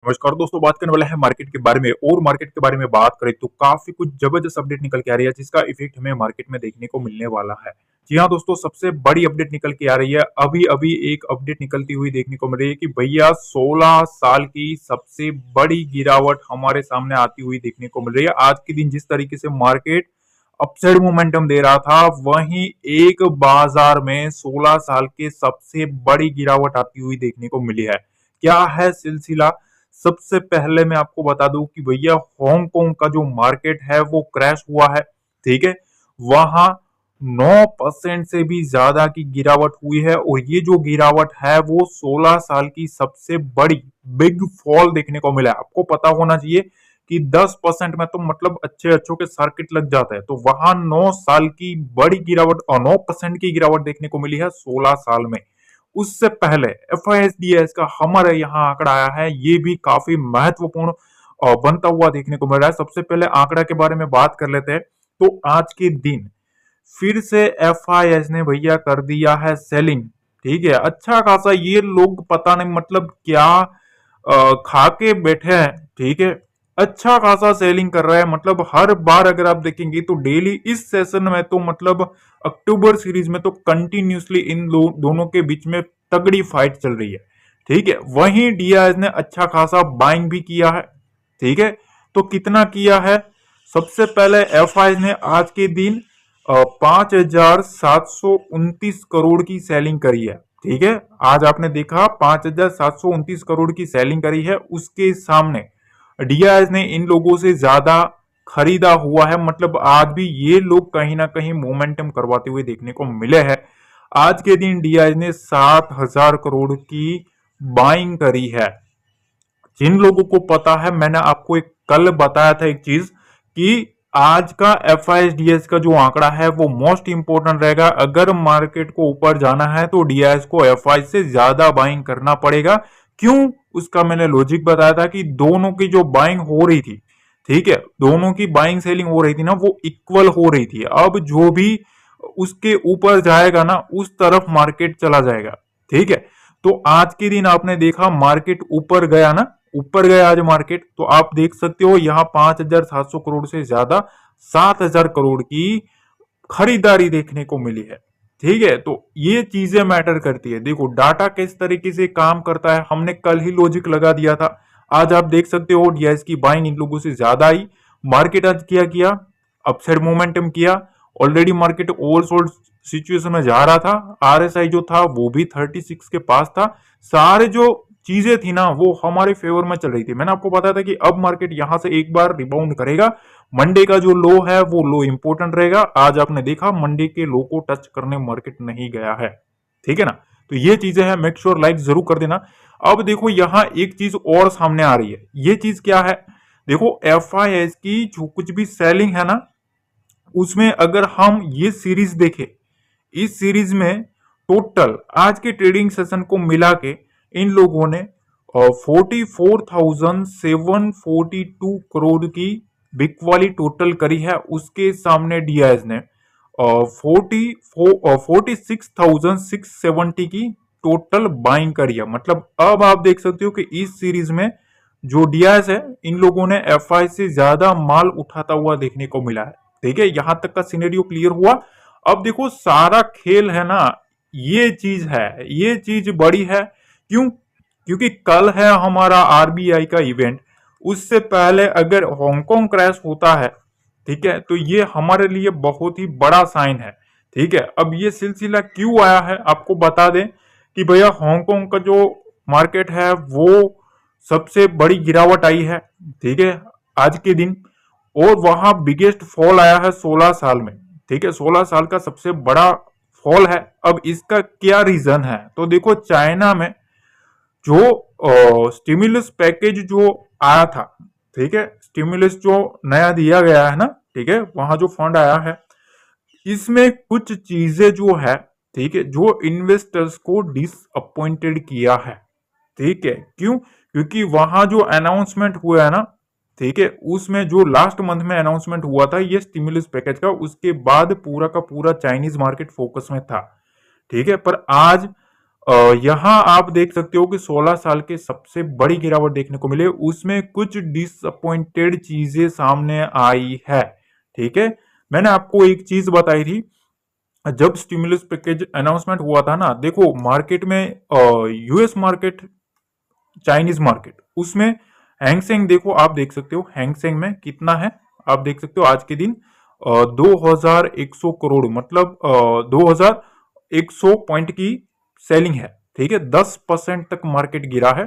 नमस्कार दोस्तों, बात करने वाला है मार्केट के बारे में। और मार्केट के बारे में बात करें तो काफी कुछ जबरदस्त अपडेट निकल के आ रही है, जिसका इफेक्ट हमें मार्केट में देखने को मिलने वाला है। जी हाँ दोस्तों, सबसे बड़ी अपडेट निकल के आ रही है। अभी अभी एक अपडेट निकलती हुई देखने को मिल रही है कि भैया 16 साल की सबसे बड़ी गिरावट हमारे सामने आती हुई देखने को मिल रही है। आज के दिन जिस तरीके से मार्केट अपसाइड मोमेंटम दे रहा था, वहीं एक बाजार में 16 साल के सबसे बड़ी गिरावट आती हुई देखने को मिली है। क्या है सिलसिला? सबसे पहले मैं आपको बता दूं कि भैया हांगकांग का जो मार्केट है वो क्रैश हुआ है। ठीक है, वहां 9% से भी ज्यादा की गिरावट हुई है, और ये जो गिरावट है वो 16 साल की सबसे बड़ी बिग फॉल देखने को मिला है। आपको पता होना चाहिए कि 10% में तो मतलब अच्छे अच्छों के सर्किट लग जाता है, तो वहां 9 साल की बड़ी गिरावट और 9% की गिरावट देखने को मिली है 16 साल में। उससे पहले FISDS का हमारे यहाँ आंकड़ा आया है, ये भी काफी महत्वपूर्ण बनता हुआ देखने को मिल रहा है। सबसे पहले आंकड़ा के बारे में बात कर लेते हैं। तो आज के दिन फिर से FIS ने भैया कर दिया है सेलिंग। ठीक है, अच्छा खासा ये लोग पता नहीं मतलब क्या खा के बैठे हैं। ठीक है, अच्छा खासा सेलिंग कर रहा है। मतलब हर बार अगर आप देखेंगे तो डेली इस सेशन में तो मतलब अक्टूबर सीरीज में तो कंटिन्यूसली इन दोनों के बीच में तगड़ी फाइट चल रही है। ठीक है, वहीं DIS ने अच्छा खासा बाइंग भी किया है। ठीक है, तो कितना किया है? सबसे पहले FIS ने आज के दिन 5,729 करोड़ की सेलिंग करी है। ठीक है, आज आपने देखा 5,729 करोड़ की सेलिंग करी है। उसके सामने DIS ने इन लोगों से ज्यादा खरीदा हुआ है। मतलब आज भी ये लोग कहीं ना कहीं मोमेंटम करवाते हुए देखने को मिले हैं। आज के दिन DIS ने 7,000 करोड़ की बाइंग करी है। जिन लोगों को पता है, मैंने आपको एक कल बताया था एक चीज कि आज का FISDS का जो आंकड़ा है वो मोस्ट इंपोर्टेंट रहेगा। अगर मार्केट को ऊपर जाना है तो DIS को FI से ज्यादा बाइंग करना पड़ेगा। क्यों? उसका मैंने लॉजिक बताया था कि दोनों की जो बाइंग हो रही थी, ठीक है, दोनों की बाइंग सेलिंग हो रही थी ना, वो इक्वल हो रही थी। अब जो भी उसके ऊपर जाएगा ना, उस तरफ मार्केट चला जाएगा। ठीक है, तो आज के दिन आपने देखा मार्केट ऊपर गया ना, ऊपर गया आज मार्केट, तो आप देख सकते हो यहाँ 5,700 करोड़ से ज्यादा 7,000 करोड़ की खरीदारी देखने को मिली है। ठीक है, तो ये चीजें मैटर करती है। देखो डाटा किस तरीके से काम करता है, हमने कल ही लॉजिक लगा दिया था। आज आप देख सकते हो DIS की बाइंग इन लोगों से ज्यादा आई। मार्केट आज क्या किया? अपसाइड मोमेंटम किया। ऑलरेडी मार्केट ओवरसोल्ड सिचुएशन में जा रहा था। RSI जो था वो भी 36 के पास था। सारे जो चीजें थी ना वो हमारे फेवर में चल रही थी। मैंने आपको बताया था कि अब मार्केट यहां से एक बार रिबाउंड करेगा। मंडे का जो लो है वो लो इंपोर्टेंट रहेगा। आज आपने देखा मंडे के लो को टच करने मार्केट नहीं गया है। ठीक है ना, तो ये चीजें हैं, मेक श्योर लाइक जरूर कर देना। अब देखो यहाँ एक चीज और सामने आ रही है। ये चीज क्या है? देखो FIS की जो कुछ भी सेलिंग है ना, उसमें अगर हम ये सीरीज देखें, इस सीरीज में टोटल आज के ट्रेडिंग सेशन को मिला के इन लोगों ने 44,742 करोड़ की बिग वाली टोटल करी है। उसके सामने DIS ने 46,670 की टोटल बाइंग करी है। मतलब अब आप देख सकते हो कि इस सीरीज में जो DIS है, इन लोगों ने FI से ज्यादा माल उठाता हुआ देखने को मिला है। ठीक है, यहां तक का सिनेरियो क्लियर हुआ। अब देखो सारा खेल है ना, ये चीज है, ये चीज बड़ी है। क्यों? क्योंकि कल है हमारा RBI का इवेंट। उससे पहले अगर हांगकांग क्रैश होता है, ठीक है, तो ये हमारे लिए बहुत ही बड़ा साइन है। ठीक है, अब ये सिलसिला क्यों आया है आपको बता दें कि भैया हांगकांग का जो मार्केट है वो सबसे बड़ी गिरावट आई है। ठीक है, आज के दिन, और वहां बिगेस्ट फॉल आया है 16 साल में। ठीक है, 16 साल का सबसे बड़ा फॉल है। अब इसका क्या रीजन है? तो देखो चाइना में जो स्टिमुलस पैकेज जो आया था, ठीक है, स्टिमुलस जो नया दिया गया है ना, ठीक है, वहां जो फंड आया है, इसमें कुछ चीजें जो है, ठीक है, जो इन्वेस्टर्स को डिसअपॉइंटेड किया है। ठीक है, क्यों? क्योंकि वहां जो अनाउंसमेंट हुआ है ना, ठीक है, उसमें जो लास्ट मंथ में अनाउंसमेंट हुआ था ये स्टिमुलस पैकेज का, उसके बाद पूरा का पूरा चाइनीज मार्केट फोकस में था। ठीक है, पर आज यहाँ आप देख सकते हो कि 16 साल के सबसे बड़ी गिरावट देखने को मिले, उसमें कुछ डिसअपॉइंटेड चीजें सामने आई है। ठीक है, मैंने आपको एक चीज बताई थी, जब स्टिमुलस पैकेज अनाउंसमेंट हुआ था ना, देखो मार्केट में यूएस मार्केट, चाइनीज मार्केट, उसमें हैंगसेंग देखो, आप देख सकते हो हैंगसेंग में कितना है, आप देख सकते हो आज के दिन 2100 करोड़, मतलब 2100 पॉइंट की सेलिंग है। ठीक है, 10% तक मार्केट गिरा है।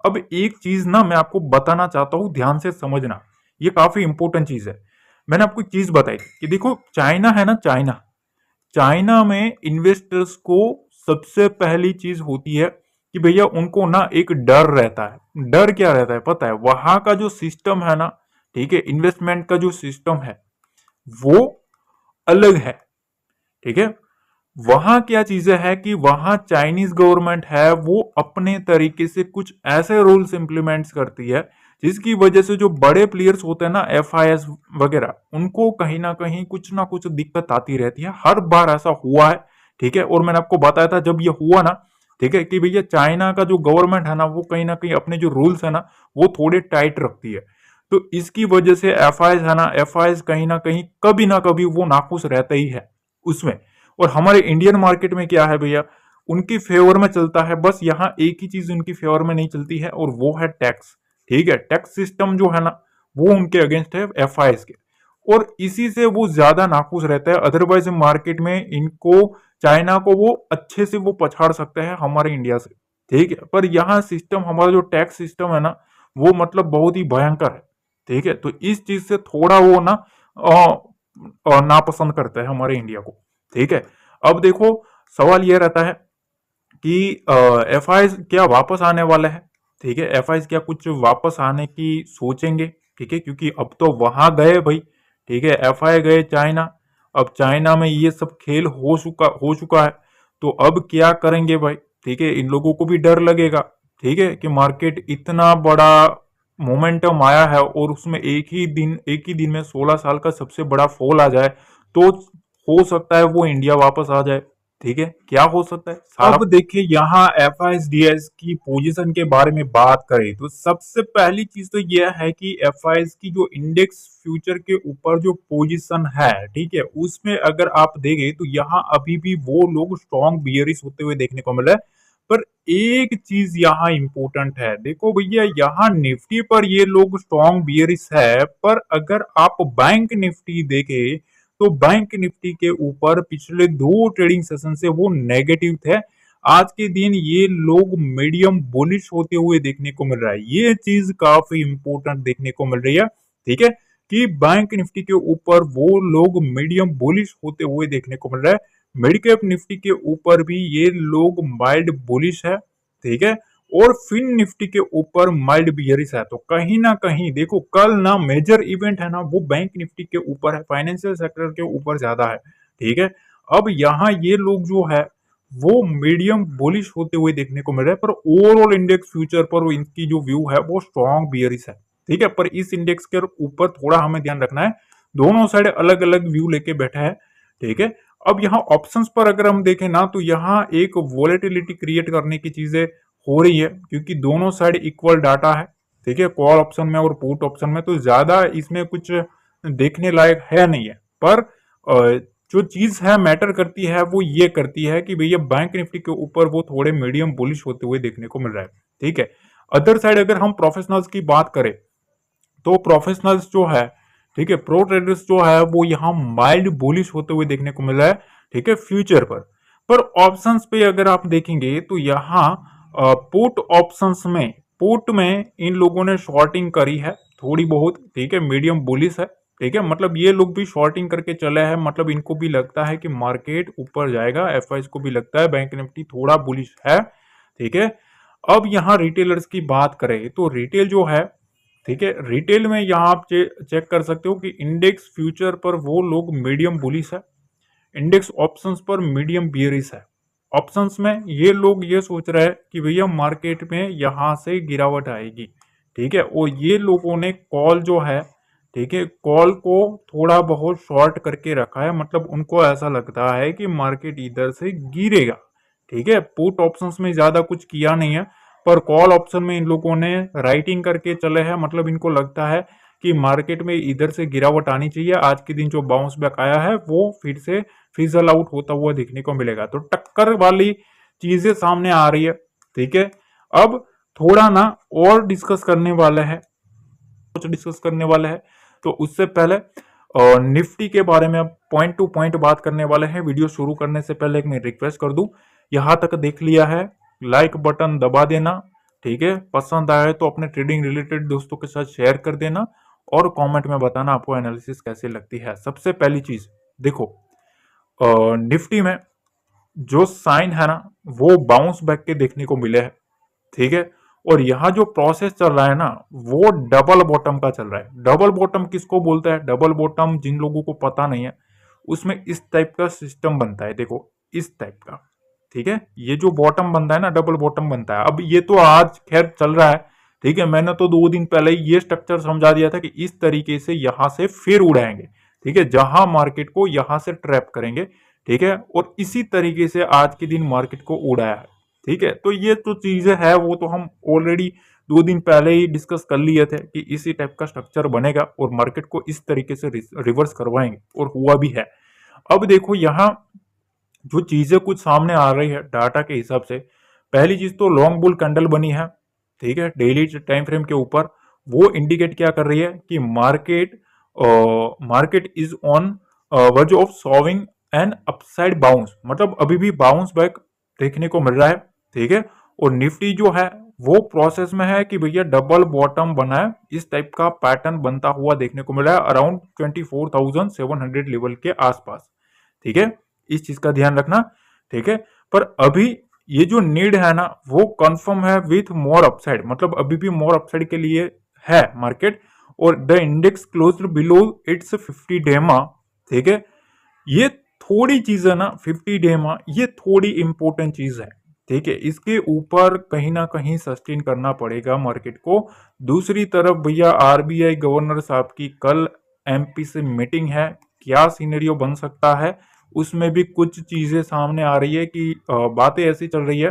अब एक चीज ना मैं आपको बताना चाहता हूं, ध्यान से समझना, ये काफी इंपॉर्टेंट चीज है। मैंने आपको एक चीज बताई थी कि देखो चाइना है ना, चाइना, चाइना में इन्वेस्टर्स को सबसे पहली चीज होती है कि भैया उनको ना एक डर रहता है। डर क्या रहता है पता है? वहां का जो सिस्टम है ना, ठीक है, इन्वेस्टमेंट का जो सिस्टम है वो अलग है। ठीक है, वहां क्या चीजें है कि वहां चाइनीज गवर्नमेंट है, वो अपने तरीके से कुछ ऐसे रूल्स इंप्लीमेंट्स करती है जिसकी वजह से जो बड़े प्लेयर्स होते हैं ना, एफआईएस वगैरह, उनको कहीं ना कुछ दिक्कत आती रहती है। हर बार ऐसा हुआ है। ठीक है, और मैंने आपको बताया था जब ये हुआ ना, ठीक है, कि भैया चाइना का जो गवर्नमेंट है ना, वो कहीं ना कहीं अपने जो रूल्स है ना वो थोड़े टाइट रखती है। तो इसकी वजह से एफआईएस है ना, एफआईएस कहीं ना कभी वो नाखुश रहता ही है उसमें। और हमारे इंडियन मार्केट में क्या है भैया, उनकी फेवर में चलता है, बस यहाँ एक ही चीज उनकी फेवर में नहीं चलती है, और वो है टैक्स। ठीक है, टैक्स सिस्टम जो है ना वो उनके अगेंस्ट है, एफआईएस के, और इसी से वो ज्यादा नाखुश रहता है। अदरवाइज मार्केट में इनको, चाइना को वो अच्छे से वो पछाड़ सकते हैं हमारे इंडिया से। ठीक है, पर यहाँ सिस्टम, हमारा जो टैक्स सिस्टम है ना, वो मतलब बहुत ही भयंकर है। ठीक है, तो इस चीज से थोड़ा वो ना नापसंद करता है हमारे इंडिया को। ठीक है, अब देखो सवाल यह रहता है कि एफआईएस क्या वापस आने वाला है? ठीक है, एफआईएस क्या कुछ वापस आने की सोचेंगे? ठीक है, क्योंकि अब तो वहां गए भाई, ठीक है, एफआई गए चाइना, अब चाइना में ये सब खेल हो चुका है, तो अब क्या करेंगे भाई? ठीक है, इन लोगों को भी डर लगेगा। ठीक है, कि मार्केट इतना बड़ा मोमेंटम आया है और उसमें एक ही दिन में 16 साल का सबसे बड़ा फॉल आ जाए, तो हो सकता है वो इंडिया वापस आ जाए। ठीक है, क्या हो सकता है सारा। अब देखिए यहाँ एफआईएस की पोजीशन के बारे में बात करें तो सबसे पहली चीज तो यह है कि एफआईएस की जो इंडेक्स फ्यूचर के ऊपर जो पोजीशन है, ठीक है, उसमें अगर आप देखें तो यहाँ अभी भी वो लोग स्ट्रॉन्ग बियरिश होते हुए देखने को मिल रहा है। पर एक चीज यहाँ इंपॉर्टेंट है, देखो भैया यहाँ निफ्टी पर ये लोग स्ट्रॉन्ग बियरिश है, पर अगर आप बैंक निफ्टी देखें तो बैंक निफ्टी के ऊपर पिछले 2 ट्रेडिंग सेशन से वो नेगेटिव थे। आज के दिन ये लोग मीडियम बुलिश होते हुए देखने को मिल रहा है, ये चीज काफी इंपॉर्टेंट देखने को मिल रही है। ठीक है, कि बैंक निफ्टी के ऊपर वो लोग मीडियम बुलिश होते हुए देखने को मिल रहा है। मिड कैप निफ्टी के ऊपर भी ये लोग माइल्ड बुलिश है। ठीक है, और फिन निफ्टी के ऊपर माइल्ड बियरिश है। तो कहीं ना कहीं देखो कल ना मेजर इवेंट है ना वो बैंक निफ्टी के ऊपर है, फाइनेंशियल सेक्टर के ऊपर ज्यादा है। ठीक है, अब यहाँ ये लोग जो है वो मीडियम बुलिश होते हुए देखने को मिल रहा है, पर ओवरऑल इंडेक्स फ्यूचर पर इनकी जो व्यू है वो स्ट्रॉन्ग बियरिश है। ठीक है, पर इस इंडेक्स के ऊपर थोड़ा हमें ध्यान रखना है, दोनों साइड अलग अलग व्यू लेके बैठा है। ठीक है, अब यहाँ ऑप्शंस पर अगर हम देखें ना तो यहाँ एक वॉलेटिलिटी क्रिएट करने की चीजें हो रही है, क्योंकि दोनों साइड इक्वल डाटा है। ठीक है, कॉल ऑप्शन में और पुट ऑप्शन में, तो ज्यादा इसमें कुछ देखने लायक है नहीं है। पर जो चीज है मैटर करती है वो ये करती है कि भैया बैंक निफ्टी के ऊपर वो थोड़े मीडियम बुलिश होते हुए देखने को मिल रहा है। ठीक है, अदर साइड अगर हम प्रोफेशनल्स की बात करें तो प्रोफेशनल्स जो है, ठीक है, प्रो ट्रेडर्स जो है वो यहाँ माइल्ड बुलिश होते हुए देखने को मिल रहा है। ठीक है, फ्यूचर पर ऑप्शंस पे अगर आप देखेंगे तो यहाँ पुट ऑप्शंस में, पुट में इन लोगों ने शॉर्टिंग करी है थोड़ी बहुत। ठीक है, मीडियम बुलिश है। ठीक है, मतलब ये लोग भी शॉर्टिंग करके चले हैं, मतलब इनको भी लगता है कि मार्केट ऊपर जाएगा, एफआईएस को भी लगता है बैंक निफ्टी थोड़ा बुलिश है। ठीक है, अब यहाँ रिटेलर्स की बात करें तो रिटेल जो है, ठीक है, रिटेल में यहाँ आप चेक कर सकते हो कि इंडेक्स फ्यूचर पर वो लोग मीडियम बुलिश है, इंडेक्स ऑप्शंस पर मीडियम बियरिश है। ऑप्शंस में ये लोग ये सोच रहे हैं कि भैया मार्केट में यहाँ से गिरावट आएगी। ठीक है, और ये लोगों ने कॉल जो है, ठीक है, कॉल को थोड़ा बहुत शॉर्ट करके रखा है, मतलब उनको ऐसा लगता है कि मार्केट इधर से गिरेगा। ठीक है, पुट ऑप्शंस में ज्यादा कुछ किया नहीं है, पर कॉल ऑप्शन में इन लोगों ने राइटिंग करके चले हैं। मतलब इनको लगता है कि मार्केट में इधर से गिरावट आनी चाहिए, आज के दिन जो बाउंस बैक आया है वो फिर से फिजल आउट होता हुआ देखने को मिलेगा। तो टक्कर वाली चीजें सामने आ रही है। ठीक है, अब थोड़ा ना और डिस्कस करने वाले हैं, कुछ डिस्कस करने वाले हैं। तो उससे पहले निफ्टी के बारे में अब पॉइंट टू पॉइंट बात करने वाले हैं। वीडियो शुरू करने से पहले एक मैं रिक्वेस्ट कर दूं, यहां तक देख लिया है लाइक बटन दबा देना। ठीक है, पसंद आए तो अपने ट्रेडिंग रिलेटेड दोस्तों के साथ शेयर कर देना और कमेंट में बताना आपको एनालिसिस कैसे लगती है। सबसे पहली चीज देखो, निफ्टी में जो साइन है ना वो बाउंस बैक के देखने को मिले हैं। ठीक है, और यहाँ जो प्रोसेस चल रहा है ना वो डबल बॉटम का चल रहा है। डबल बॉटम किसको बोलता है? डबल बॉटम जिन लोगों को पता नहीं है, उसमें इस टाइप का सिस्टम बनता है, देखो इस टाइप का। ठीक है, ये जो बॉटम बनता है ना डबल बॉटम बनता है। अब ये तो आज खैर चल रहा है। ठीक है, मैंने तो 2 दिन पहले ही ये स्ट्रक्चर समझा दिया था कि इस तरीके से यहां से फिर उड़ाएंगे। ठीक है, जहां मार्केट को यहां से ट्रैप करेंगे। ठीक है, और इसी तरीके से आज के दिन मार्केट को उड़ाया है। ठीक है, तो ये तो चीजें है वो तो हम ऑलरेडी 2 दिन पहले ही डिस्कस कर लिए थे कि इसी टाइप का स्ट्रक्चर बनेगा और मार्केट को इस तरीके से रिवर्स करवाएंगे, और हुआ भी है। अब देखो यहाँ जो चीजें कुछ सामने आ रही है डाटा के हिसाब से, पहली चीज तो लॉन्ग बुल कैंडल बनी है। ठीक है, डेली टाइम फ्रेम के ऊपर वो इंडिकेट क्या कर रही है कि market is on verge of solving N upside bounce, मतलब अभी भी बाउंस बैक देखने को मिल रहा है। ठीक है, और निफ्टी जो है वो प्रोसेस में है कि भैया डबल बॉटम बना है, इस टाइप का पैटर्न बनता हुआ देखने को मिला है अराउंड 24,700 लेवल के आसपास। ठीक है, इस चीज का ध्यान रखना। ठीक है, पर अभी ये जो नीड है ना वो कंफर्म है विथ मोर अपसाइड, मतलब अभी भी मोर अपसाइड के लिए है मार्केट। और the index closed below it's 50 डेमा। ठीक है, ये थोड़ी चीज है ना 50 डेमा, ये थोड़ी इंपॉर्टेंट चीज है। ठीक है, इसके ऊपर कहीं ना कहीं सस्टेन करना पड़ेगा मार्केट को। दूसरी तरफ भैया आरबीआई गवर्नर साहब की कल एमपी से मीटिंग है, क्या सिनेरियो बन सकता है उसमें भी कुछ चीजें सामने आ रही है कि बातें ऐसी चल रही है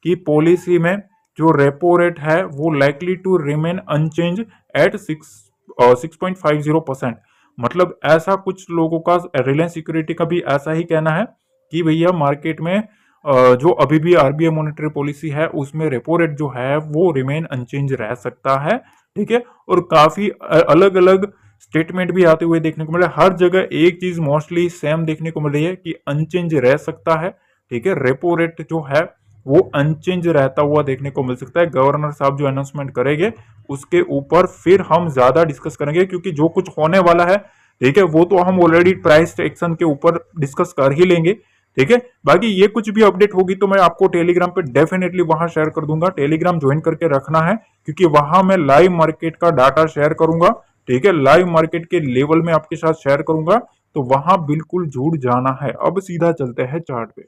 कि पॉलिसी में जो रेपो रेट है वो likely to remain unchanged at 6.50%। मतलब ऐसा कुछ लोगों का, रिलायंस सिक्योरिटी का भी ऐसा ही कहना है कि भैया मार्केट में जो अभी भी आरबीआई मॉनेटरी पॉलिसी है उसमें रेपो रेट जो है वो रिमेन अनचेंज रह सकता है। ठीक है, और काफी अलग अलग स्टेटमेंट भी आते हुए देखने को मिल रहा है। हर जगह एक चीज मोस्टली सेम देखने को मिल रही है कि अनचेंज रह सकता है। ठीक है, रेपो रेट जो है वो अनचेंज रहता हुआ देखने को मिल सकता है। गवर्नर साहब जो अनाउंसमेंट करेंगे उसके ऊपर फिर हम ज्यादा डिस्कस करेंगे, क्योंकि जो कुछ होने वाला है ठीक है वो तो हम ऑलरेडी प्राइस एक्शन के ऊपर डिस्कस कर ही लेंगे। ठीक है, बाकी ये कुछ भी अपडेट होगी तो मैं आपको टेलीग्राम पे डेफिनेटली वहां शेयर कर दूंगा। टेलीग्राम ज्वाइन करके रखना है, क्योंकि वहां मैं लाइव मार्केट का डाटा शेयर करूंगा। ठीक है, लाइव मार्केट के लेवल में आपके साथ शेयर करूंगा, तो वहां बिल्कुल जुड़ जाना है। अब सीधा चलते हैं चार्ट पे।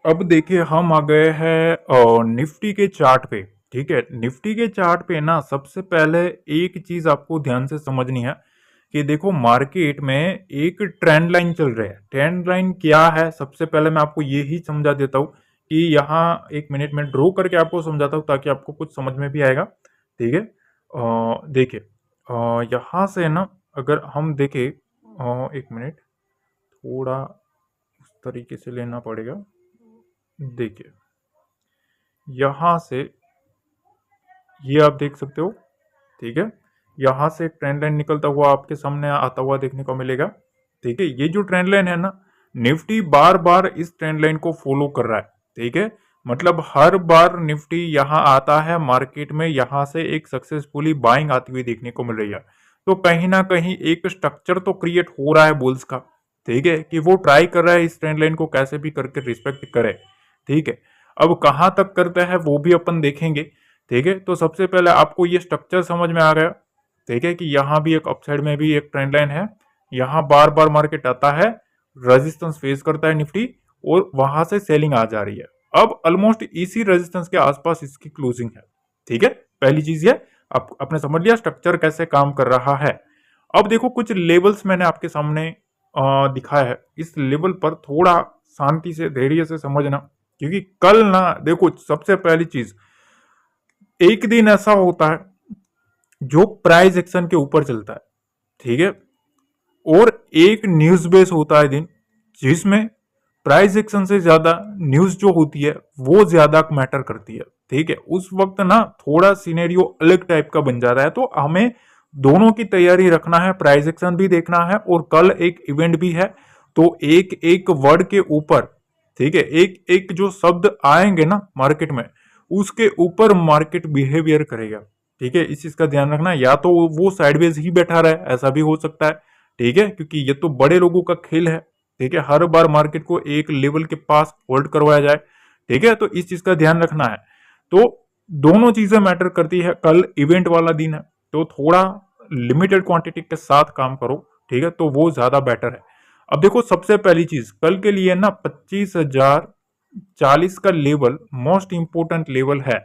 अब देखिए हम आ गए हैं निफ्टी के चार्ट पे। ठीक है, निफ्टी के चार्ट पे ना सबसे पहले एक चीज आपको ध्यान से समझनी है कि देखो मार्केट में एक ट्रेंड लाइन चल रही है। ट्रेंड लाइन क्या है, सबसे पहले मैं आपको ये ही समझा देता हूँ कि यहाँ 1 मिनट में ड्रॉ करके आपको समझाता हूँ ताकि आपको कुछ समझ में भी आएगा। ठीक है, देखिए यहाँ से ना अगर हम देखें 1 मिनट, थोड़ा उस तरीके से लेना पड़ेगा। देखिए यहाँ से ये आप देख सकते हो। ठीक है, यहाँ से एक ट्रेंड लाइन निकलता हुआ आपके सामने आता हुआ देखने को मिलेगा। ठीक है, ये जो ट्रेंड लाइन है ना, निफ्टी बार बार इस ट्रेंड लाइन को फॉलो कर रहा है। ठीक है, मतलब हर बार निफ्टी यहाँ आता है मार्केट में, यहाँ से एक सक्सेसफुली बाइंग आती हुई देखने को मिल रही है। तो कहीं ना कहीं एक स्ट्रक्चर तो क्रिएट हो रहा है बुल्स का। ठीक है, कि वो ट्राई कर रहा है इस ट्रेंड लाइन को कैसे भी करके रिस्पेक्ट करे। ठीक है, अब कहां तक करता है वो भी अपन देखेंगे। ठीक है, तो सबसे पहले आपको ये स्ट्रक्चर समझ में आ गया। ठीक है, कि यहाँ भी एक अपसाइड में भी एक ट्रेंड लाइन है, यहाँ बार बार मार्केट आता है, रेजिस्टेंस फेस करता है निफ्टी और वहां से सेलिंग आ जा रही है। अब ऑलमोस्ट इसी रेजिस्टेंस के आसपास इसकी क्लोजिंग है। ठीक है, पहली चीज ये आपने समझ लिया स्ट्रक्चर कैसे काम कर रहा है। अब देखो कुछ लेवल्स मैंने आपके सामने दिखाया है, इस लेवल पर थोड़ा शांति से धैर्य से समझना क्योंकि कल ना देखो, सबसे पहली चीज, एक दिन ऐसा होता है जो प्राइस एक्शन के ऊपर चलता है, ठीक है, और एक न्यूज बेस होता है दिन जिसमें प्राइस एक्शन से ज्यादा न्यूज जो होती है वो ज्यादा मैटर करती है, ठीक है। उस वक्त ना थोड़ा सिनेरियो अलग टाइप का बन जाता है, तो हमें दोनों की तैयारी रखना है, प्राइस एक्शन भी देखना है और कल एक इवेंट भी है। तो एक एक वर्ड के ऊपर, ठीक है, एक एक जो शब्द आएंगे ना मार्केट में, उसके ऊपर मार्केट बिहेवियर करेगा, ठीक है। इस चीज का ध्यान रखना, या तो वो साइडवेज ही बैठा रहे, ऐसा भी हो सकता है, ठीक है, क्योंकि ये तो बड़े लोगों का खेल है, ठीक है। हर बार मार्केट को एक लेवल के पास होल्ड करवाया जाए, ठीक है, तो इस चीज का ध्यान रखना है। तो दोनों चीजें मैटर करती है, कल इवेंट वाला दिन है तो थोड़ा लिमिटेड क्वांटिटी के साथ काम करो, ठीक है, तो वो ज्यादा बेटर है। अब देखो, सबसे पहली चीज कल के लिए ना 25,040 का लेवल मोस्ट इंपोर्टेंट लेवल है,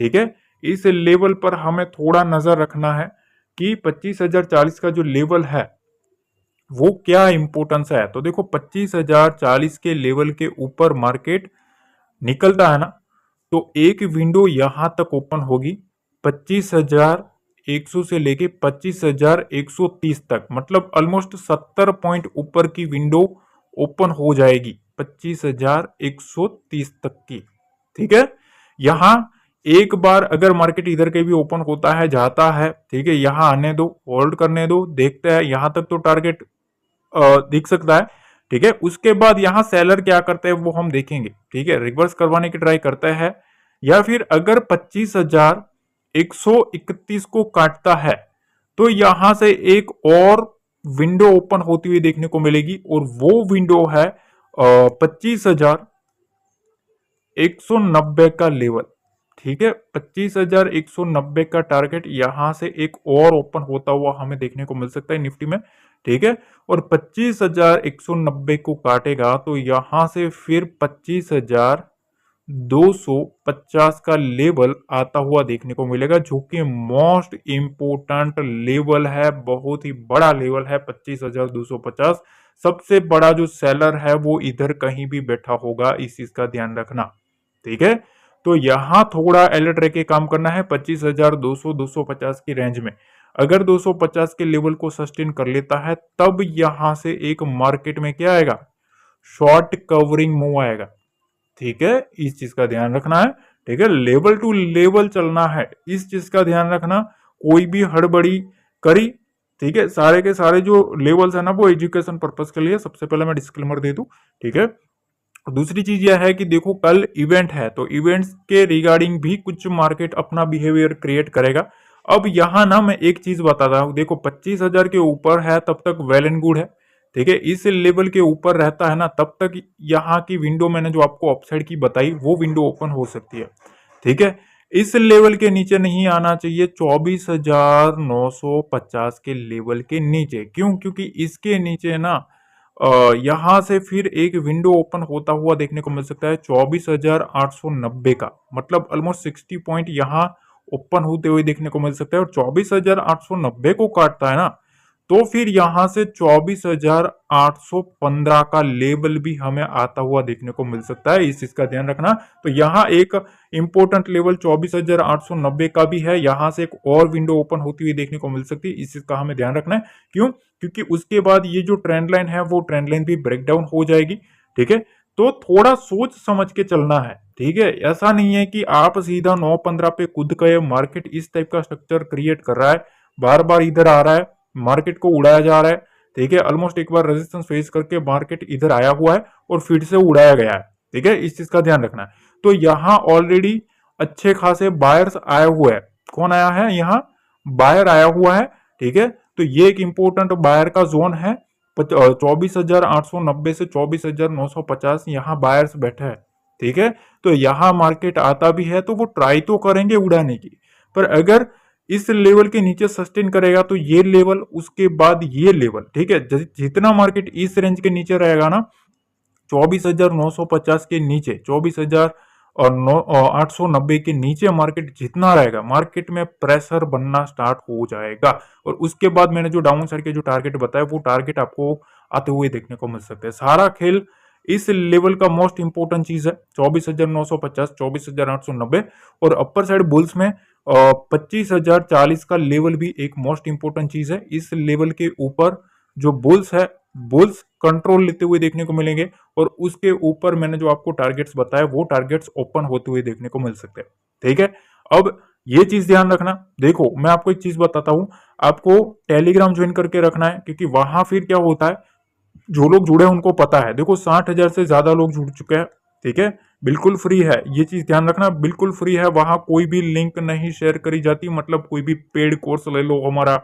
ठीक है। इस लेवल पर हमें थोड़ा नजर रखना है कि 25,040 का जो लेवल है वो क्या इंपोर्टेंस है। तो देखो, 25,040 के लेवल के ऊपर मार्केट निकलता है ना, तो एक विंडो यहां तक ओपन होगी 25,100 से लेके 25,130 तक, मतलब ऑलमोस्ट 70 पॉइंट ऊपर की विंडो ओपन हो जाएगी 25,130 तक की, ठीक है। यहां एक बार अगर मार्केट इधर के भी ओपन होता है, जाता है, ठीक है, यहां आने दो, होल्ड करने दो, देखते हैं, यहां तक तो टारगेट दिख सकता है, ठीक है। उसके बाद यहां सेलर क्या करते हैं वो हम देखेंगे, ठीक है, रिवर्स करवाने की ट्राई करता है, या फिर अगर 25,131 को काटता है तो यहां से एक और विंडो ओपन होती हुई देखने को मिलेगी, और वो विंडो है 25,190 का लेवल, ठीक है। 25,190 का टारगेट यहां से एक और ओपन होता हुआ हमें देखने को मिल सकता है निफ्टी में, ठीक है। और 25,190 को काटेगा तो यहां से फिर 25,250 का लेवल आता हुआ देखने को मिलेगा, जो कि मोस्ट इंपोर्टेंट लेवल है, बहुत ही बड़ा लेवल है 25,250। सबसे बड़ा जो सेलर है वो इधर कहीं भी बैठा होगा, इस चीज का ध्यान रखना, ठीक है। तो यहां थोड़ा अलर्ट रह के काम करना है 25,200-250 की रेंज में। अगर 250 के लेवल को सस्टेन कर लेता है तब यहां से एक मार्केट में क्या आएगा, शॉर्ट कवरिंग मूव आएगा, ठीक है। इस चीज का ध्यान रखना है, ठीक है, लेवल टू लेवल चलना है, इस चीज का ध्यान रखना। कोई भी हड़बड़ी करी, ठीक है, सारे के सारे जो लेवल्स है ना वो एजुकेशन पर्पज के लिए, सबसे पहले मैं डिस्क्लेमर दे दूं, ठीक है। दूसरी चीज यह है कि देखो, कल इवेंट है तो इवेंट्स के रिगार्डिंग भी कुछ मार्केट अपना बिहेवियर क्रिएट करेगा। अब यहां ना मैं एक चीज बताता हूं, देखो 25,000 के ऊपर है तब तक वेल एंड गुड है, ठीक है। इस लेवल के ऊपर रहता है ना तब तक यहाँ की विंडो मैंने जो आपको अपसाइड की बताई वो विंडो ओपन हो सकती है, ठीक है। इस लेवल के नीचे नहीं आना चाहिए 24,950 के लेवल के नीचे, क्यों, क्योंकि इसके नीचे ना यहां से फिर एक विंडो ओपन होता हुआ देखने को मिल सकता है 24,890 का, मतलब ऑलमोस्ट 60 पॉइंट यहां ओपन होते हुए देखने को मिल सकता है। और 24,890 को काटता है ना तो फिर यहां से 24,815 का लेवल भी हमें आता हुआ देखने को मिल सकता है, इस चीज का ध्यान रखना। तो यहाँ एक इंपोर्टेंट लेवल 24,890 का भी है, यहां से एक और विंडो ओपन होती हुई देखने को मिल सकती है, इस चीज का हमें ध्यान रखना है। क्यों, क्योंकि उसके बाद ये जो ट्रेंड लाइन है वो ट्रेंड लाइन भी ब्रेक डाउन हो जाएगी, ठीक है। तो थोड़ा सोच समझ के चलना है, ठीक है। ऐसा नहीं है कि आप सीधा 915 पे कूद गए, मार्केट इस टाइप का स्ट्रक्चर क्रिएट कर रहा है, बार बार इधर आ रहा है, मार्केट को उड़ाया जा रहा है, ठीक है। ऑलमोस्ट एक बार रेजिस्टेंस फेस करके मार्केट इधर आया हुआ है और फिर से उड़ाया गया है, ठीक है, इस चीज का ध्यान रखना है। तो यहाँ ऑलरेडी अच्छे खासे बायर्स आए हुए हैं, कौन आया है, यहाँ बायर आया हुआ है, ठीक है। तो ये एक इंपोर्टेंट बायर का जोन है 24,890 से 24,950, यहाँ बायर्स बैठे हैं, ठीक है। तो यहाँ मार्केट आता भी है तो वो ट्राई तो करेंगे उड़ाने की, पर अगर इस लेवल के नीचे सस्टेन करेगा तो ये लेवल, उसके बाद ये लेवल, ठीक है। जितना मार्केट इस रेंज के नीचे रहेगा ना 24,950 के नीचे, 24,890 के नीचे मार्केट जितना रहेगा, मार्केट में प्रेशर बनना स्टार्ट हो जाएगा। और उसके बाद मैंने जो डाउन साइड के जो टारगेट बताया वो टारगेट आपको आते हुए देखने को मिल सकते हैं। सारा खेल इस लेवल का मोस्ट इंपोर्टेंट चीज है 24,950, 24,890 और अपर साइड बुल्स में 25,040 का लेवल भी एक मोस्ट इंपोर्टेंट चीज है। इस लेवल के ऊपर जो बुल्स है, बुल्स कंट्रोल लेते हुए देखने को मिलेंगे और उसके ऊपर मैंने जो आपको टारगेट्स बताया वो टारगेट्स ओपन होते हुए देखने को मिल सकते हैं। ठीक है, अब ये चीज ध्यान रखना। देखो मैं आपको एक चीज बताता हूं, आपको टेलीग्राम ज्वाइन करके रखना है, क्योंकि वहां फिर क्या होता है, जो लोग जुड़े हैं उनको पता है। देखो 60,000 से ज्यादा लोग जुड़ चुके हैं। ठीक है, बिल्कुल फ्री है, ये चीज ध्यान रखना, बिल्कुल फ्री है। वहां कोई भी लिंक नहीं शेयर करी जाती, मतलब कोई भी पेड कोर्स ले लो, हमारा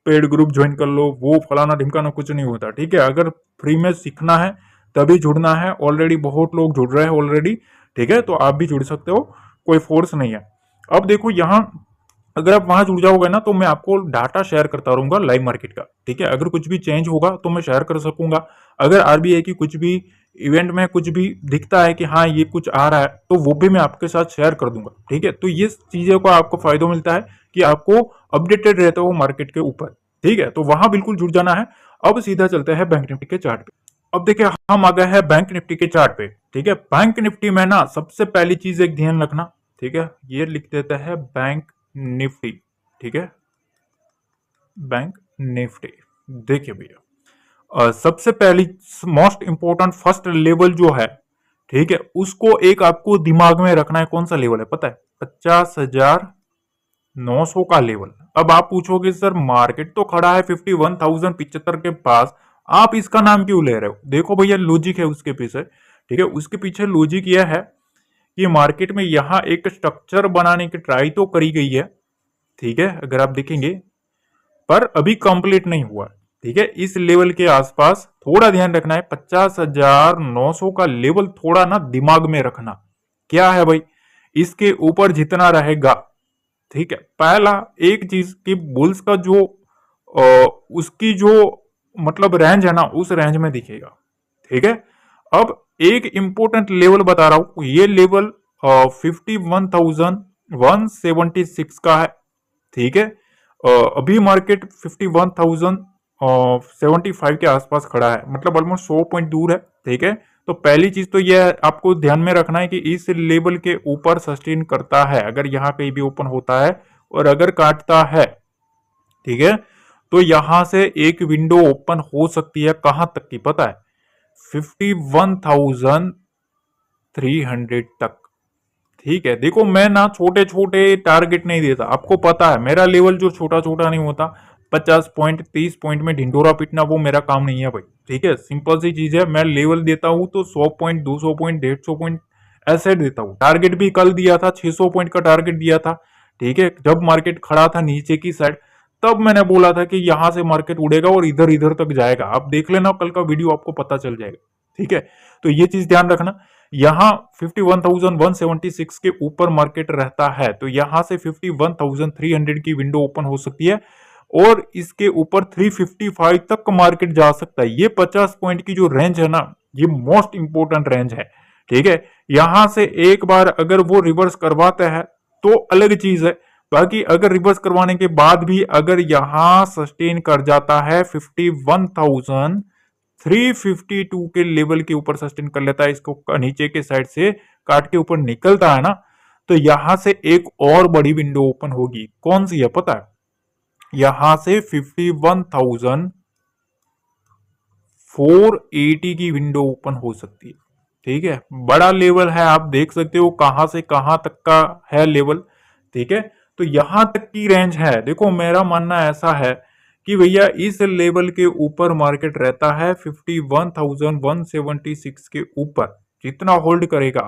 पेड ग्रुप ज्वाइन कर लो, वो फलाना ढिमकाना कुछ नहीं होता। ठीक है, अगर फ्री में सीखना है तभी जुड़ना है। ऑलरेडी बहुत लोग जुड़ रहे हैं ऑलरेडी। ठीक है, तो आप भी जुड़ सकते हो, कोई फोर्स नहीं है। अब देखो यहाँ अगर आप वहां जुड़ जाओगे ना तो मैं आपको डाटा शेयर करता रहूंगा लाइव मार्केट का। ठीक है, अगर कुछ भी चेंज होगा तो मैं शेयर कर सकूंगा। अगर आरबीआई की कुछ भी इवेंट में कुछ भी दिखता है कि हाँ ये कुछ आ रहा है तो वो भी मैं आपके साथ शेयर कर दूंगा। ठीक है, तो ये चीजों का आपको फायदा मिलता है कि आपको अपडेटेड रहते हो मार्केट के ऊपर। ठीक है, तो वहां बिल्कुल जुड़ जाना है। अब सीधा चलते हैं बैंक निफ्टी के चार्ट पे। अब देखिए हम आ गए हैं बैंक निफ्टी के चार्ट पे। ठीक है, बैंक निफ्टी में ना सबसे पहली चीज एक ध्यान रखना। ठीक है, ये लिख देता है बैंक निफ्टी। ठीक है, बैंक निफ्टी। देखिए भैया सबसे पहली मोस्ट इंपोर्टेंट फर्स्ट लेवल जो है, ठीक है, उसको एक आपको दिमाग में रखना है। कौन सा लेवल है पता है? 50,900 का लेवल। अब आप पूछोगे सर मार्केट तो खड़ा है 51,075 के पास, आप इसका नाम क्यों ले रहे हो? देखो भैया लॉजिक है उसके पीछे। ठीक है, उसके पीछे लॉजिक यह है कि मार्केट में यहां एक स्ट्रक्चर बनाने की ट्राई तो करी गई है। ठीक है, अगर आप देखेंगे, पर अभी कंप्लीट नहीं हुआ। ठीक है, इस लेवल के आसपास थोड़ा ध्यान रखना है। 50,900 का लेवल थोड़ा ना दिमाग में रखना। क्या है भाई, इसके ऊपर जितना रहेगा, ठीक है, पहला एक चीज कि बुल्स का जो उसकी जो मतलब रेंज है ना, उस रेंज में दिखेगा। ठीक है, अब एक इंपॉर्टेंट लेवल बता रहा हूं, ये लेवल 51,176 का है। ठीक है, अभी मार्केट 51,075 के आसपास खड़ा है, मतलब ऑलमोस्ट 100 पॉइंट दूर है। ठीक है, तो पहली चीज तो यह आपको ध्यान में रखना है कि इस लेवल के ऊपर सस्टेन करता है, अगर यहाँ कहीं भी ओपन होता है और अगर काटता है, ठीक है, तो यहां से एक विंडो ओपन हो सकती है। कहां तक की पता है? 51,300 तक। ठीक है, देखो मैं ना छोटे छोटे टारगेट नहीं देता, आपको पता है मेरा लेवल जो छोटा छोटा नहीं होता। 50 पॉइंट 30 पॉइंट में ढिंडोरा पीटना वो मेरा काम नहीं है भाई। ठीक है, सिंपल सी चीज है, मैं लेवल देता हूं तो 100 पॉइंट 200 पॉइंट 150 पॉइंट ऐसे देता हूं। टारगेट भी कल दिया था, 600 पॉइंट का टारगेट दिया था। ठीक है, जब मार्केट खड़ा था नीचे की साइड, तब मैंने बोला था कि यहां से मार्केट उड़ेगा और इधर इधर तक जाएगा। आप देख लेना कल का वीडियो, आपको पता चल जाएगा। ठीक है, तो ये चीज ध्यान रखना। यहां 51,176 के ऊपर मार्केट रहता है तो यहां से 51,300 की विंडो ओपन हो सकती है और इसके ऊपर 355 तक मार्केट जा सकता है। ये 50 पॉइंट की जो रेंज है ना, ये मोस्ट इंपोर्टेंट रेंज है। ठीक है, यहां से एक बार अगर वो रिवर्स करवाता है तो अलग चीज है। बाकी अगर रिवर्स करवाने के बाद भी अगर यहां सस्टेन कर जाता है 51,352 के लेवल के ऊपर सस्टेन कर लेता है, इसको नीचे के साइड से काट के ऊपर निकलता है ना, तो यहां से एक और बड़ी विंडो ओपन होगी। कौन सी है पता है? यहां से 51,480 की विंडो ओपन हो सकती है। ठीक है, बड़ा लेवल है, आप देख सकते हो कहां से कहां तक का है लेवल। ठीक है, तो यहां तक की रेंज है। देखो मेरा मानना ऐसा है कि भैया इस लेवल के ऊपर मार्केट रहता है 51,176 के ऊपर। जितना होल्ड करेगा,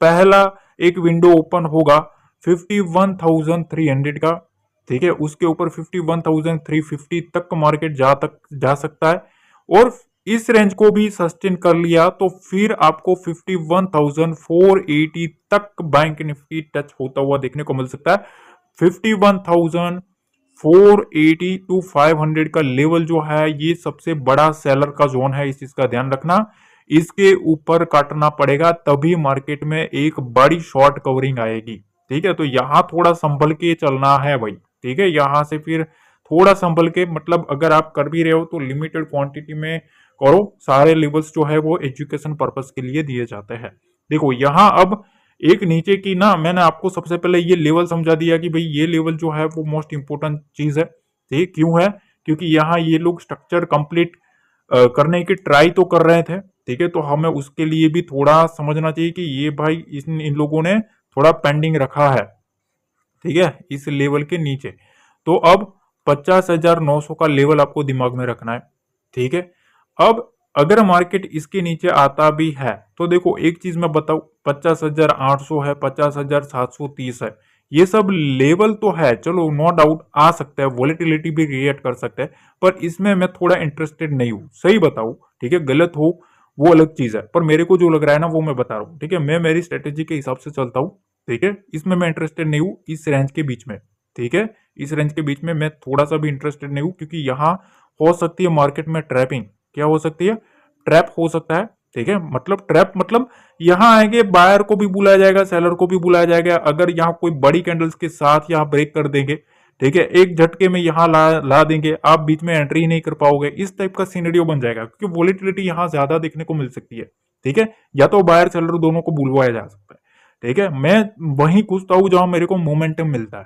पहला एक विंडो ओपन होगा 51,300 का। ठीक है, उसके ऊपर 51,350 तक मार्केट जा सकता है और इस रेंज को भी सस्टेन कर लिया तो फिर आपको 51,480 तक बैंक निफ्टी टच होता हुआ देखने को मिल सकता है। 51,480 टू 500 का लेवल जो है ये सबसे बड़ा सेलर का जोन है, इस चीज का ध्यान रखना। इसके ऊपर काटना पड़ेगा तभी मार्केट में एक बड़ी शॉर्ट कवरिंग आएगी। ठीक है, तो यहां थोड़ा संभल के चलना है भाई। ठीक है, यहां से फिर थोड़ा संभल के, मतलब अगर आप कर भी रहे हो तो लिमिटेड क्वांटिटी में करो। सारे लेवल्स जो है वो एजुकेशन पर्पस के लिए दिए जाते हैं। देखो यहाँ अब एक नीचे की ना, मैंने आपको सबसे पहले ये लेवल समझा दिया कि भाई ये लेवल जो है वो मोस्ट इंपोर्टेंट चीज है। ठीक, क्यों है? क्योंकि यहाँ ये लोग स्ट्रक्चर कंप्लीट करने की ट्राई तो कर रहे थे। ठीक है, तो हमें उसके लिए भी थोड़ा समझना चाहिए कि ये भाई इन लोगों ने थोड़ा पेंडिंग रखा है। ठीक है, इस लेवल के नीचे। तो अब 50,900 का लेवल आपको दिमाग में रखना है। ठीक है, अब अगर मार्केट इसके नीचे आता भी है तो देखो एक चीज मैं बताऊं, 50,800 है, 50,730 है, ये सब लेवल तो है, चलो नो डाउट आ सकता है, वॉलेटिलिटी भी क्रिएट कर सकता है, पर इसमें मैं थोड़ा इंटरेस्टेड नहीं हूं, सही बताऊं। ठीक है, गलत हो वो अलग चीज है, पर मेरे को जो लग रहा है ना वो मैं बता रहा हूँ। ठीक है, मैं मेरी स्ट्रेटेजी के हिसाब से चलता हूँ। ठीक है, इसमें मैं इंटरेस्टेड नहीं हूँ इस रेंज के बीच में। ठीक है, इस रेंज के बीच में मैं थोड़ा सा भी इंटरेस्टेड नहीं हूँ, क्योंकि यहाँ हो सकती है मार्केट में ट्रैपिंग। क्या हो सकती है? ट्रैप हो सकता है। ठीक है, मतलब ट्रैप मतलब यहाँ आएंगे, बायर को भी बुलाया जाएगा, सेलर को भी बुलाया जाएगा। अगर यहाँ कोई बड़ी कैंडल्स के साथ यहाँ ब्रेक कर देंगे, ठीक है, एक झटके में यहाँ ला देंगे, आप बीच में एंट्री नहीं कर पाओगे, इस टाइप का सिनेरियो बन जाएगा, क्योंकि वोलेटिलिटी यहाँ ज्यादा देखने को मिल सकती है। ठीक है, या तो बायर सेलर दोनों को बुलवाया जा सकता है। ठीक है, मैं वहीं कूदता हूं जहां मेरे को मोमेंटम मिलता है।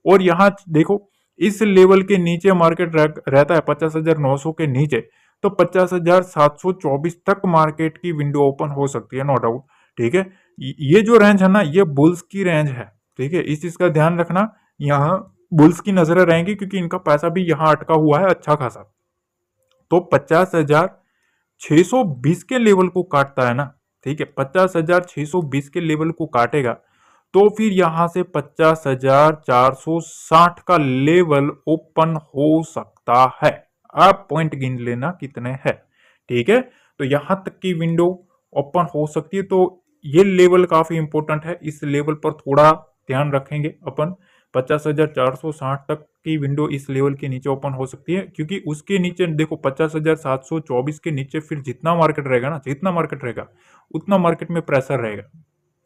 और यहाँ देखो इस लेवल के नीचे मार्केट रहता है 50,900 के नीचे, तो 50,724 तक मार्केट की विंडो ओपन हो सकती है, नो डाउट। ठीक है, ये जो रेंज है ना, ये बुल्स की रेंज है। ठीक है, इस चीज का ध्यान रखना, यहाँ बुल्स की नजरें रहेंगी, क्योंकि इनका पैसा भी यहाँ अटका हुआ है अच्छा खासा। तो 50,620 के लेवल को काटता है ना, ठीक है, 50,620 के लेवल को काटेगा, तो फिर यहां से 50,460 का लेवल ओपन हो सकता है। आप पॉइंट गिन लेना कितने हैं। ठीक है, तो यहां तक की विंडो ओपन हो सकती है, तो ये लेवल काफी इंपॉर्टेंट है, इस लेवल पर थोड़ा ध्यान रखेंगे अपन। 50,460 तक की विंडो इस लेवल के नीचे ओपन हो सकती है, क्योंकि उसके नीचे देखो 50,724 के नीचे फिर जितना मार्केट रहेगा ना, जितना मार्केट रहेगा उतना मार्केट में प्रेशर रहेगा।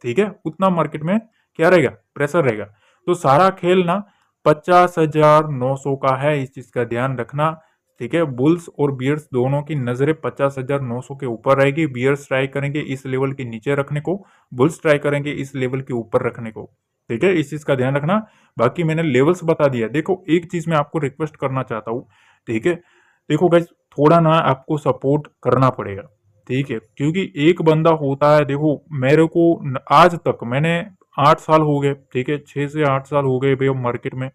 ठीक है, उतना मार्केट में क्या रहेगा? प्रेशर रहेगा। तो सारा खेल ना 50,900 का है, इस चीज का ध्यान रखना। ठीक है, बुल्स और बियर्स दोनों की नजरें 50,900 के ऊपर रहेगी। बियर्स ट्राई करेंगे इस लेवल के नीचे रखने को, बुल्स ट्राई करेंगे इस लेवल के ऊपर रखने को। ठीक है, इस चीज का ध्यान रखना। बाकी मैंने लेवल्स बता दिया। देखो एक चीज मैं आपको रिक्वेस्ट करना चाहता हूँ। ठीक है, देखो गाइस, थोड़ा ना आपको सपोर्ट करना पड़ेगा। ठीक है, क्योंकि एक बंदा होता है, देखो मेरे को आज तक मैंने 8 साल हो गए, ठीक है, 6 से 8 साल हो गए भाई मार्केट में,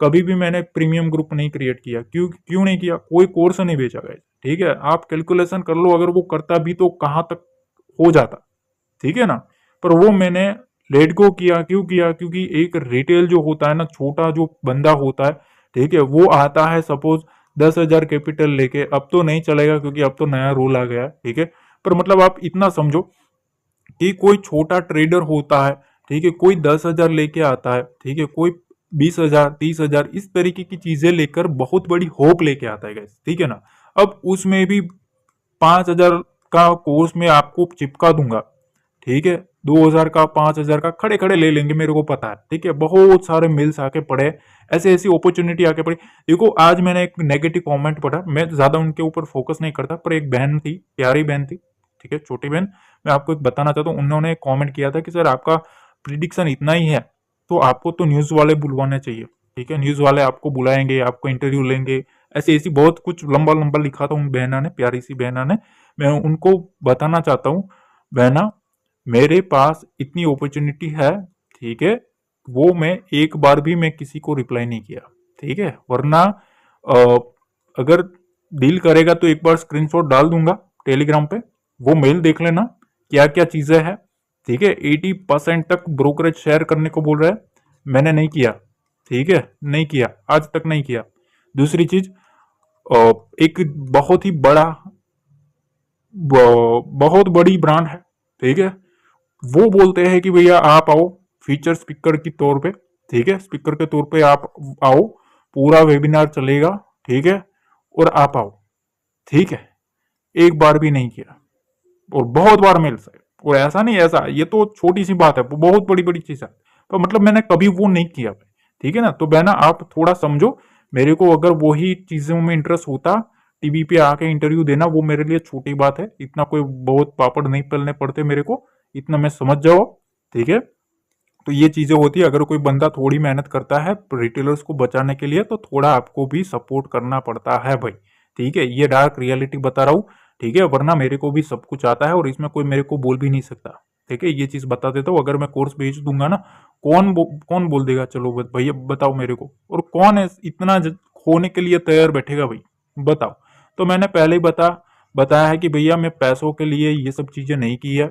कभी भी मैंने प्रीमियम ग्रुप नहीं क्रिएट किया। क्यों क्यों नहीं किया? कोई कोर्स नहीं बेचा गया। ठीक है, आप कैलकुलेशन कर लो, अगर वो करता भी तो कहां तक हो जाता। ठीक है ना, पर वो मैंने लेट गो किया। क्यों किया? क्योंकि एक रिटेल जो होता है ना, छोटा जो बंदा होता है, ठीक है, वो आता है सपोज 10,000 कैपिटल लेके, अब तो नहीं चलेगा क्योंकि अब तो नया रूल आ गया है। ठीक है, पर मतलब आप इतना समझो कि कोई छोटा ट्रेडर होता है, ठीक है, कोई 10,000 लेके आता है, ठीक है, कोई 20,000 30,000 इस तरीके की चीजें लेकर बहुत बड़ी होप लेके आता है गाइस। ठीक है ना, अब उसमें भी 5,000 का कोर्स में आपको चिपका दूंगा। ठीक है, 2,000 का 5,000 का खड़े खड़े ले लेंगे, मेरे को पता है। ठीक है, बहुत सारे मिल्स आके पड़े, ऐसे ऐसी अपॉर्चुनिटी आके पड़ी। देखो आज मैंने एक नेगेटिव कमेंट पढ़ा, मैं ज्यादा उनके ऊपर फोकस नहीं करता, पर एक बहन थी, प्यारी बहन थी, ठीक है, छोटी बहन, मैं आपको एक बताना चाहता हूँ। उन्होंने कमेंट किया था कि सर आपका प्रिडिक्शन इतना ही है तो आपको तो न्यूज वाले बुलवाने चाहिए। ठीक है, न्यूज वाले आपको बुलाएंगे, आपको इंटरव्यू लेंगे, ऐसे ऐसी बहुत कुछ लंबा लंबा लिखा था उन बहना ने, प्यारी सी बहना ने। मैं उनको बताना चाहता हूँ, बहना मेरे पास इतनी अपॉर्चुनिटी है, ठीक है, वो मैं एक बार भी मैं किसी को रिप्लाई नहीं किया। ठीक है, वरना अगर डील करेगा तो एक बार स्क्रीनशॉट डाल दूंगा टेलीग्राम पे, वो मेल देख लेना क्या क्या चीजें हैं। ठीक है, 80% तक ब्रोकरेज शेयर करने को बोल रहा है, मैंने नहीं किया। ठीक है, नहीं किया, आज तक नहीं किया। दूसरी चीज, एक बहुत ही बहुत बड़ी ब्रांड है, ठीक है, वो बोलते हैं कि भैया आप आओ फीचर स्पीकर के तौर पे। ठीक है, स्पीकर के तौर पे आप आओ, पूरा वेबिनार चलेगा। ठीक है, और आप आओ। ठीक है, एक बार भी नहीं किया, और बहुत बार मेल से, और ऐसा नहीं, ऐसा ये तो छोटी सी बात है, बहुत बड़ी बड़ी चीज है, तो मतलब मैंने कभी वो नहीं किया। ठीक है ना, तो बहना आप थोड़ा समझो मेरे को, अगर वही चीजों में इंटरेस्ट होता, टीवी पे आके इंटरव्यू देना वो मेरे लिए छोटी बात है, इतना कोई बहुत पापड़ नहीं पलने पड़ते मेरे को, इतना मैं समझ जाओ, ठीक है। तो ये चीजें होती है, अगर कोई बंदा थोड़ी मेहनत करता है रिटेलर्स को बचाने के लिए तो थोड़ा आपको भी सपोर्ट करना पड़ता है भाई, ठीक है। ये डार्क रियलिटी बता रहा हूँ, ठीक है, वरना मेरे को भी सब कुछ आता है और इसमें कोई मेरे को बोल भी नहीं सकता, ठीक है। ये चीज बता देता हूँ, अगर मैं कोर्स भेज दूंगा ना, कौन बोल देगा चलो भैया बताओ मेरे को, और कौन है इतना खोने के लिए तैयार बैठेगा भाई, बताओ। तो मैंने पहले ही बताया है कि भैया मैं पैसों के लिए ये सब चीजें नहीं की है,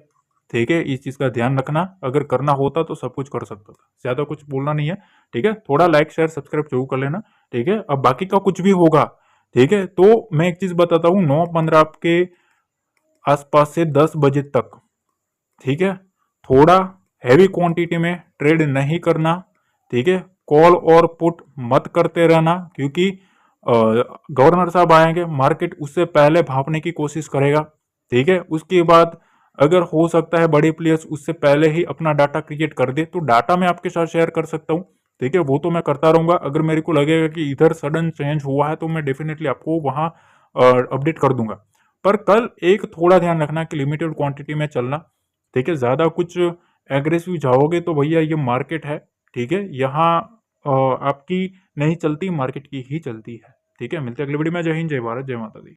ठीक है। इस चीज का ध्यान रखना, अगर करना होता तो सब कुछ कर सकता था, ज्यादा कुछ बोलना नहीं है, ठीक है। थोड़ा लाइक शेयर सब्सक्राइब जरूर कर लेना, ठीक है। अब बाकी का कुछ भी होगा, ठीक है, तो मैं एक चीज बताता हूँ, 9:15 आपके आसपास से 10 बजे तक, ठीक है, थोड़ा हैवी क्वांटिटी में ट्रेड नहीं करना, ठीक है। कॉल और पुट मत करते रहना, क्योंकि गवर्नर साहब आएंगे, मार्केट उससे पहले भापने की कोशिश करेगा, ठीक है। उसके बाद अगर हो सकता है बड़े प्लेयर्स उससे पहले ही अपना डाटा क्रिएट कर दे, तो डाटा मैं आपके साथ शेयर कर सकता हूँ, ठीक है, वो तो मैं करता रहूंगा। अगर मेरे को लगेगा कि इधर सडन चेंज हुआ है तो मैं डेफिनेटली आपको वहां अपडेट कर दूंगा। पर कल एक थोड़ा ध्यान रखना कि लिमिटेड क्वांटिटी में चलना, ठीक है। ज्यादा कुछ एग्रेसिव जाओगे तो भैया ये मार्केट है, ठीक है, यहाँ आपकी नहीं चलती, मार्केट की ही चलती है, ठीक है। मिलते हैं अगले वीडियो में। जय हिंद, जय भारत, जय माता दी।